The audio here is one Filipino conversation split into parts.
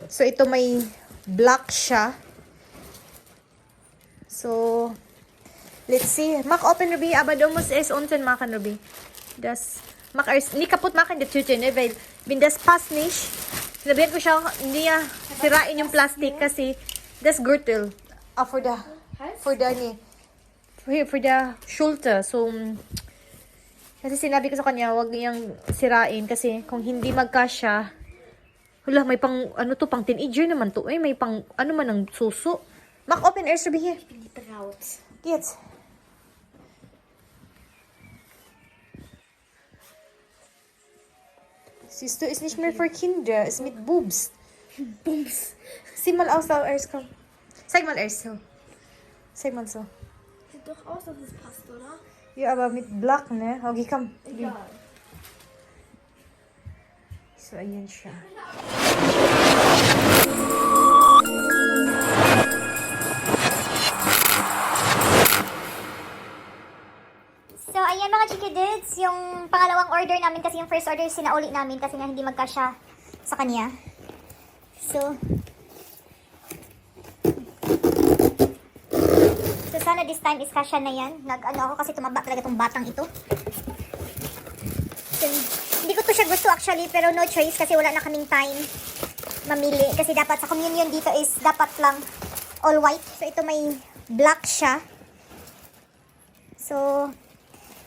So, ito may black siya. So, let's see. Mak open ruby. Aber du musst es unten machen, Ruby. Das, mak erst, nicht kaputt machen, die Tüte, ne? Weil, wenn das passt nicht, sinabihan ko siya, hindi niya sirain yung plastic kasi das Gürtel. For the shoulder. So, kasi sinabi ko sa kanya, wag niyang sirain kasi kung hindi magkasya, wala, may pang, ano to, pang teenager naman to. May pang, ano man ang suso. Mak open air, Ruby, here. Jetzt. Siehst du, ist nicht mehr für Kinder, ist mit Boobs. Boobs. Sieh mal aus, erst komm. Zeig mal erst so. Zeig mal so. Sieht doch aus, dass es passt, oder? Ja, aber mit Black, ne? Okay, komm. Egal. So, ayan siya. So, ayan mga Chikiddos, yung pangalawang order namin kasi yung first order sinauli namin kasi nga hindi magkasya sa kanya. So, sana this time is kasya na yan. Nag-ano ako kasi tumaba talaga tong batang ito. So, hindi ko to siya gusto actually, pero no choice kasi wala na kaming time mamili. Kasi dapat sa communion dito is dapat lang all white. So, ito may black siya. So,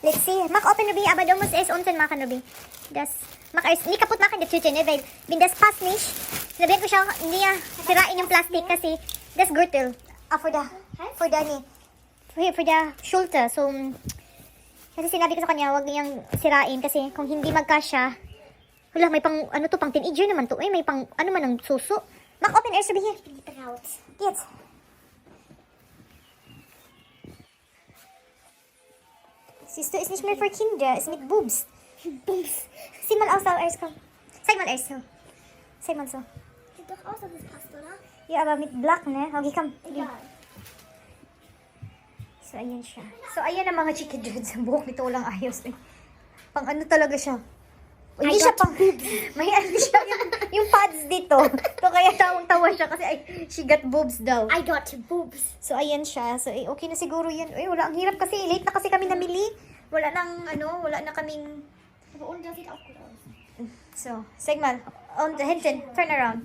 let's see. Mak open Ruby, aber du musst es unten machen, Ruby. Das, mak erst, nicht kaputt machen, die Tüte, ne? Weil, wenn das passt nicht, sinabihan ko siya, hindi niya sirain yung plastic kasi das Gürtel. For the shoulder. So, kasi sinabi ko sa kanya, wag niyang sirain kasi kung hindi magkasya, wala, may pang, ano to, pang teenager naman to. May pang, ano man ang suso. Mak open air, Ruby, here. Jetzt. Siehst du, ist nicht mehr für Kinder, ist mit Boobs. Boobs. Sieh mal aus, erst komm. Zeig mal erst so. Zeig mal so. Sieht doch aus, dass es passt, oder? Ja, aber mit Black, ne? Okay, komm. Egal. So, ayan siya. So, ayan ang mga Chikiddos. Ang buhok nito walang ayos. Eh. Pang ano talaga siya? Hindi siya pang... May ano siya, yung pads dito. So, kaya tawang-tawa siya kasi ay, she got boobs daw. I got boobs. So, ayan siya. So, okay na siguro yan. Ay, wala. Ang hirap kasi. Late na kasi kami namili. Wala nang, ano, wala na kaming... Aber unten sieht auch gut aus. So, sag mal. Und hinten, turn around.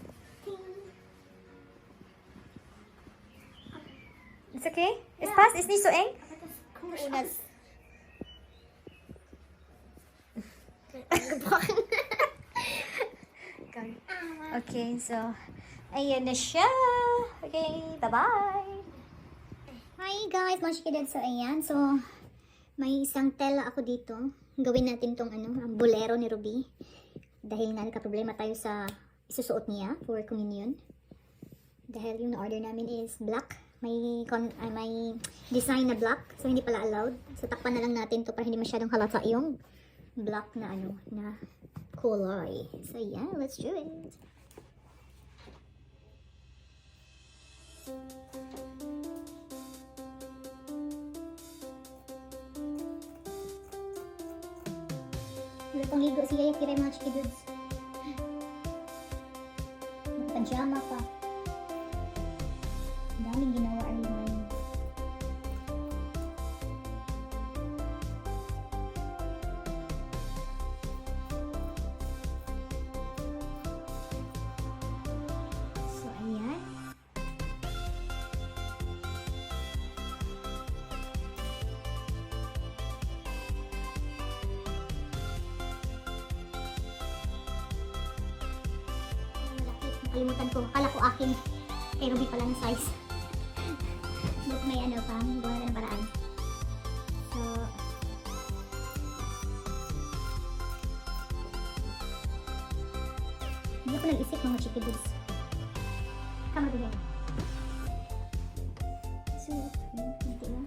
It's okay? Es passt? Ist nicht so eng? Aber das komisch Ohne- aus. Gebrochen. Okay, so, ayan na siya. Okay, bye-bye. Hi guys, mga Chikiddos. So, ayan. So, may isang tela ako dito. Gawin natin tong ano, ang bolero ni Ruby. Dahil nga nagka-problema tayo sa isusuot niya for communion. Dahil yung na-order namin is black. May design na black. So, hindi pala allowed. So, takpan na lang natin to para hindi masyadong halata yung black na ano, na kulay. So, yeah, let's do it. Wala pang ligo si Yaya Kiray, mga Chikiddos. Pajama pa. Daming ginawa Arliman. So, ayan. Malaki. Nakalimutan ko. Akala ko akin. Kay Ruby pala ng size. But may ano pa, gawa na ng paraan. So, hindi ako nag-isip mga Chikiddos. Kama din. So, hindi lang.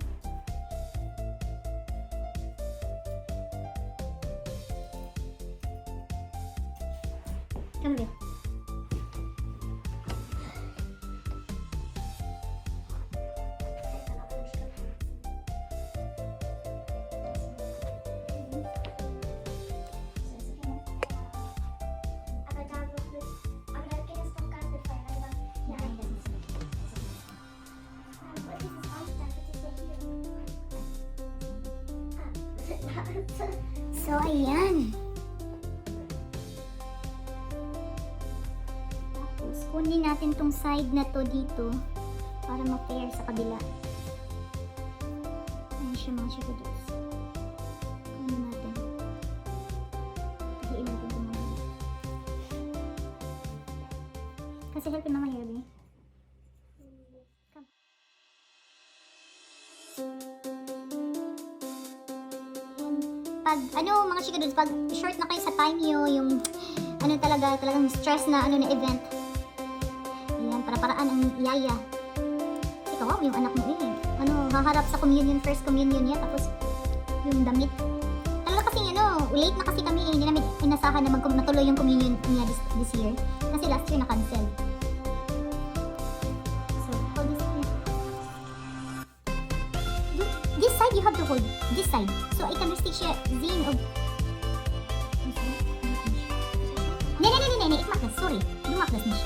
Kama din. So, ayan. Tapos, kunin natin tong side na to dito para ma-pair sa kabila. Ayan siya mga Chikiddos. Kunin natin. Pahiin natin ito mga. Kasi helpin mama here, babe. Come. Pag, mga Chikiddos, pag short na kayo sa time nyo, yung, talagang stress na, na event. Ayan, para-paraan ang yaya. Ikaw, yung anak mo haharap sa communion, first communion niya, tapos, yung damit. Talaga kasi, late na kasi kami, hindi namin inasahan na matuloy yung communion niya this year. Kasi last year na-cancel. So, hold this here. This side, you have to hold. This side. So, I can restrict siya zin of... Nee, ik mag dat, sorry. Du mag dat nicht.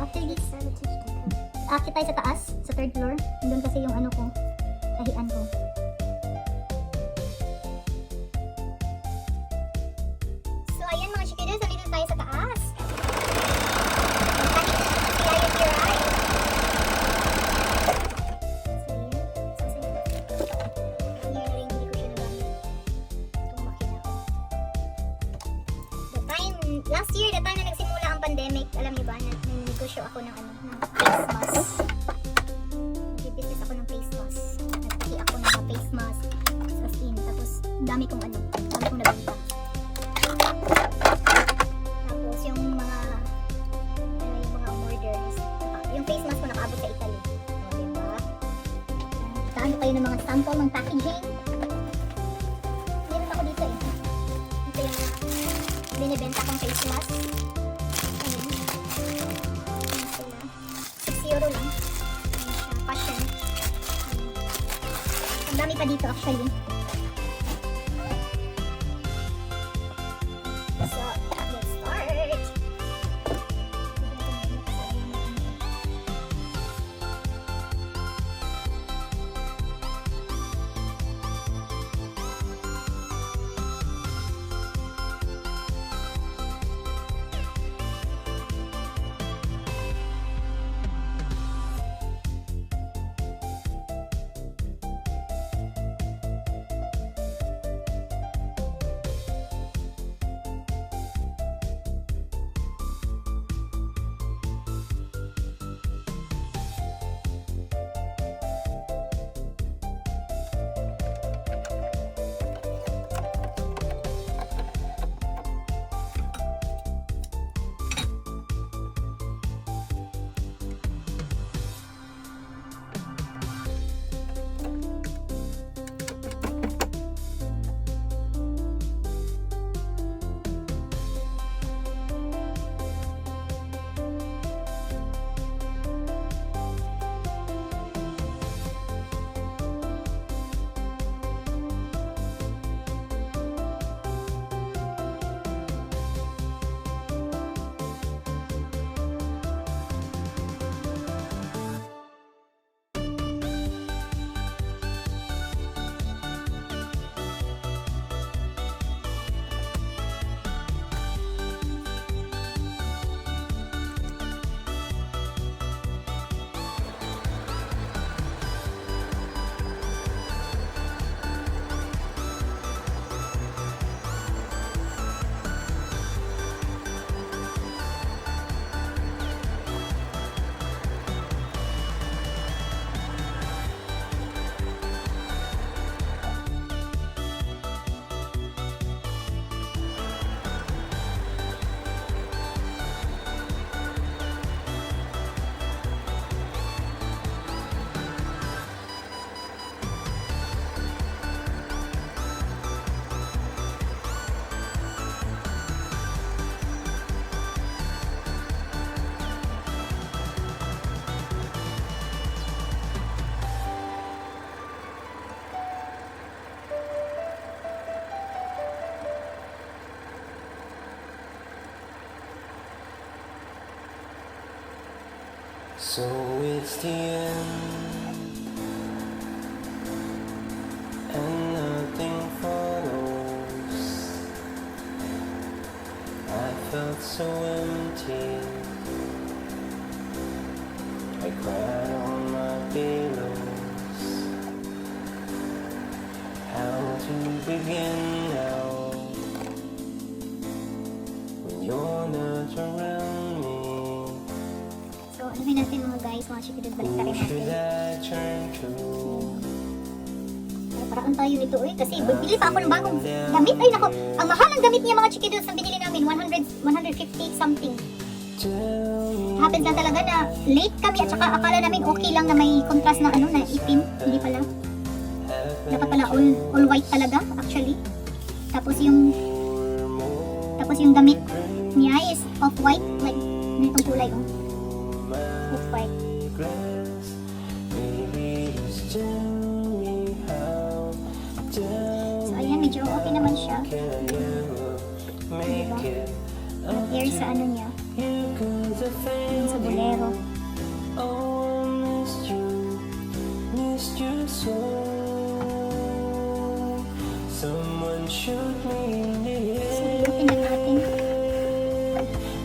After this, akit tayo sa taas, sa third floor. Doon kasi yung ko, tahian ko. So, ayan mga Chikiddos, nandito tayo sa taas. Ang tahi si Yaya Kiray. So, ayan. Year na rin hindi ko siya nagamit. Itong makina ko. Last year, the time na nagsimula ang pandemic, alam niyo ba, nag-negosyo ako ng face mask. Nag-business ako ng face mask. Nagtahi ako ng mga face mask. As in, tapos dami kong nabenta. Tapos yung mga orders, yung face mask ko nakaabot sa Italy. O, diba? Taano kayo ng mga sample ng packaging? Meron ako dito eh. Ito yung binibenta kong face mask. Euro lang. Fashion. Ang dami pa dito actually. So, let's start. So it's the end, and nothing follows. I felt so empty. I cried on my pillows. How to begin now when you're not around me? So, anuhin natin mga guys, mga chikidud, balik Who natin. should I turn to? Ay, paraan tayo nito kasi bili pa ako ng bagong damit. Ay nako, ang mahal ng damit niya mga chikidud ang binili namin, 150 something. Happens lang talaga na late kami at saka akala namin okay lang na may contrast na na itim. Hindi pala. Dapat pala all white talaga actually. Tapos yung damit niya is off white, like ganitong kulay off white. So ayan, medyo okay naman siya. Diba? Nag-air sa ano niya. Yung sa bolero. Oh, missed you so. Someone shoot me in the head. So, tingnan natin.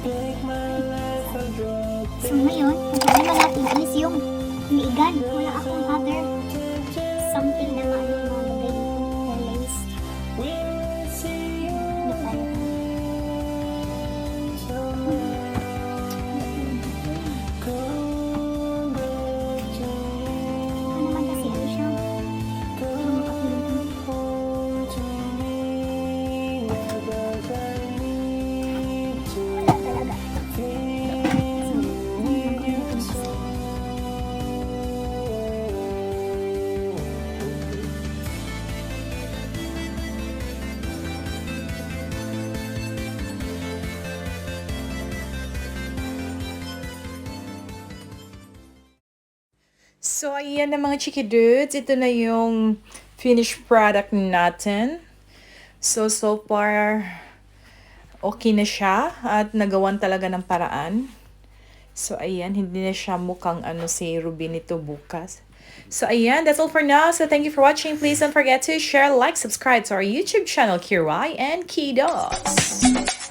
Make my life a drop. So ngayon, problema natin is yung liigan. Wala akong other something na malagay dito. Or lace. We'll see you Ano tayo? come back to me. Ano naman kasi ano siya? Yung makatulong. Home to me. Never I need to Wala talaga. feel you so. So, ayan na mga chikidudes. Ito na yung finished product natin. So far, okay na siya. At nagawan talaga ng paraan. So, ayan. Hindi na siya mukhang si Ruby nito bukas. So, ayan. That's all for now. So, thank you for watching. Please don't forget to share, like, subscribe to our YouTube channel, Kiray and Kiddos.